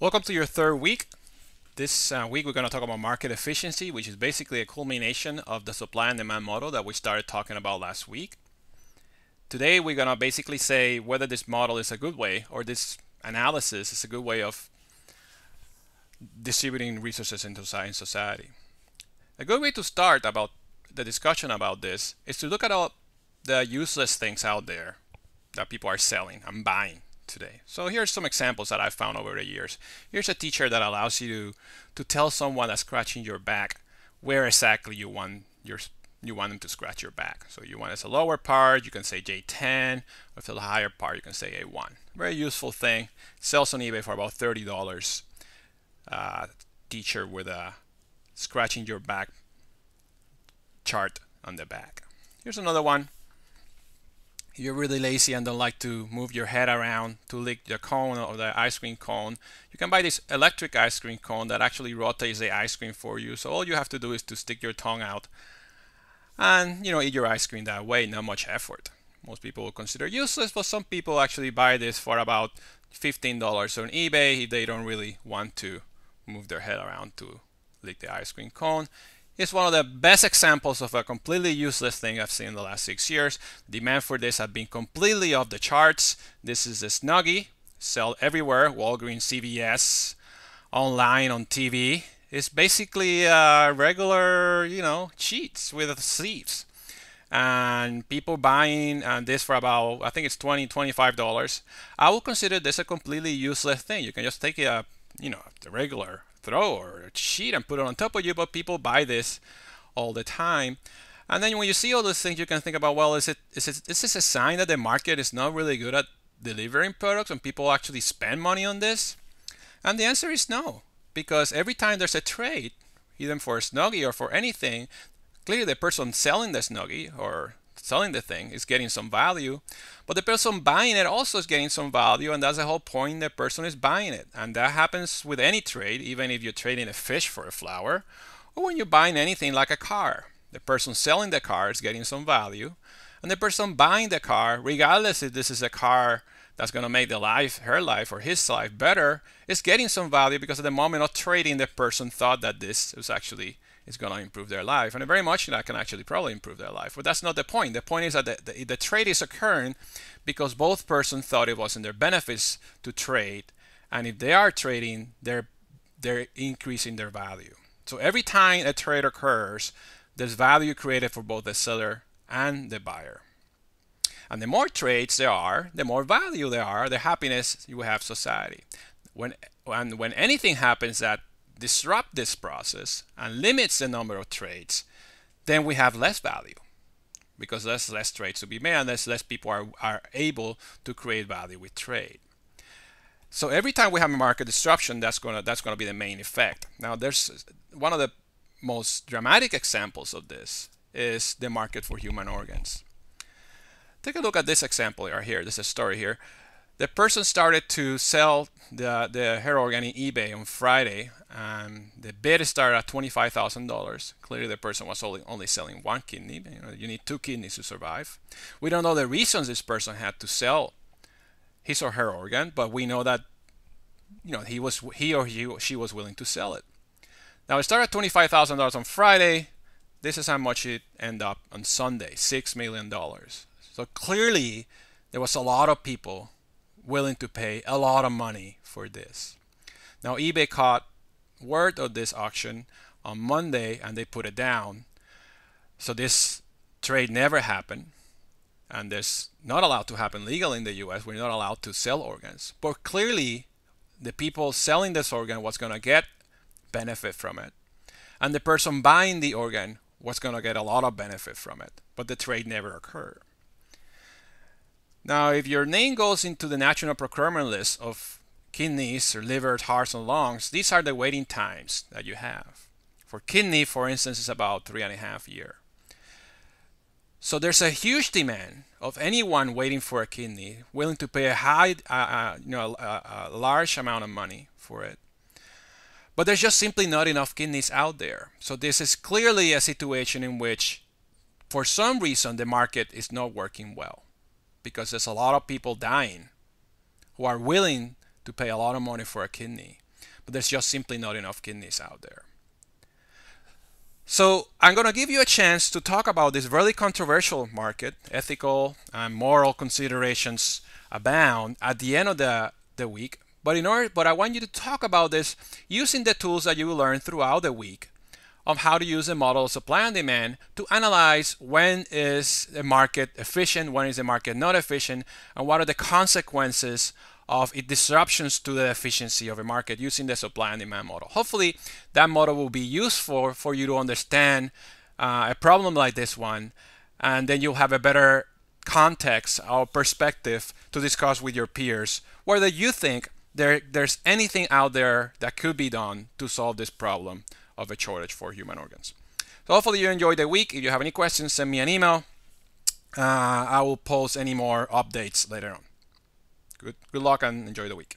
Welcome to your third week. This week we're going to talk about market efficiency, which is basically a culmination of the supply and demand model that we started talking about last week. Today we're going to basically say whether this model is a good way or this analysis is a good way of distributing resources in society. A good way to start about the discussion about this is to look at all the useless things out there that people are selling and buying today. So here's some examples that I've found over the years. Here's a teacher that allows you to tell someone that's scratching your back where exactly you want them to scratch your back. So you want it as a lower part, you can say J10, or if it's a higher part, you can say A1. Very useful thing. Sells on eBay for about $30. Teacher with a scratching your back chart on the back. Here's another one. You're really lazy and don't like to move your head around to lick the cone or the ice cream cone, you can buy this electric ice cream cone that actually rotates the ice cream for you. So all you have to do is to stick your tongue out and eat your ice cream that way. Not much effort. Most people will consider useless, but some people actually buy this for about $15 on eBay if they don't really want to move their head around to lick the ice cream cone. It's one of the best examples of a completely useless thing I've seen in the last 6 years. Demand for this has been completely off the charts. This is a Snuggie, sell everywhere, Walgreens, CVS, online, on TV. It's basically regular, sheets with sleeves. And people buying this for about, I think it's $20, $25. I would consider this a completely useless thing. You can just take the regular throw or a sheet and put it on top of you, but people buy this all the time. And then when you see all those things, you can think about, well, is this a sign that the market is not really good at delivering products and people actually spend money on this? And the answer is no, because every time there's a trade, either for a Snuggie or for anything, clearly the person selling the Snuggie or selling the thing is getting some value, but the person buying it also is getting some value, and that's the whole point. The person is buying it, and that happens with any trade, even if you're trading a fish for a flower, or when you're buying anything like a car. The person selling the car is getting some value, and the person buying the car, regardless if this is a car that's going to make her life or his life better, is getting some value because at the moment of trading, the person thought that this was actually is going to improve their life, and very much that can actually probably improve their life. But that's not the point. The point is that the trade is occurring because both persons thought it was in their benefits to trade, and if they are trading, they're increasing their value. So every time a trade occurs, there's value created for both the seller and the buyer. And the more trades there are, the more value there are, the happiness you have society. When anything happens that disrupt this process and limits the number of trades, then we have less value because there's less trades to be made and less people are able to create value with trade. So every time we have a market disruption, that's gonna be the main effect. Now there's one of the most dramatic examples of this is the market for human organs. Take a look at this example right here. There's a story here. The person started to sell the hair organ in eBay on Friday, and the bid started at $25,000. Clearly, the person was only selling one kidney. You need 2 kidneys to survive. We don't know the reasons this person had to sell his or her organ, but we know that she was willing to sell it. Now it started at $25,000 on Friday. This is how much it ended up on Sunday, $6 million. So clearly, there was a lot of people willing to pay a lot of money for this. Now eBay caught word of this auction on Monday and they put it down. So this trade never happened, and this not allowed to happen legally in the US. We're not allowed to sell organs. But clearly the people selling this organ was going to get benefit from it, and the person buying the organ was going to get a lot of benefit from it, but the trade never occurred. Now, if your name goes into the national procurement list of kidneys or livers, hearts, and lungs, these are the waiting times that you have. For kidney, for instance, it's about 3.5 years. So there's a huge demand of anyone waiting for a kidney, willing to pay a large amount of money for it. But there's just simply not enough kidneys out there. So this is clearly a situation in which, for some reason, the market is not working well, because there's a lot of people dying who are willing to pay a lot of money for a kidney. but there's just simply not enough kidneys out there. So I'm going to give you a chance to talk about this really controversial market. Ethical and moral considerations abound at the end of the week. But I want you to talk about this using the tools that you learned throughout the week of how to use a model of supply and demand to analyze when is the market efficient, when is the market not efficient, and what are the consequences of disruptions to the efficiency of a market using the supply and demand model. Hopefully that model will be useful for you to understand a problem like this one, and then you'll have a better context or perspective to discuss with your peers whether you think there's anything out there that could be done to solve this problem of a shortage for human organs. So hopefully you enjoyed the week. If you have any questions, send me an email. I will post any more updates later on. Good luck and enjoy the week.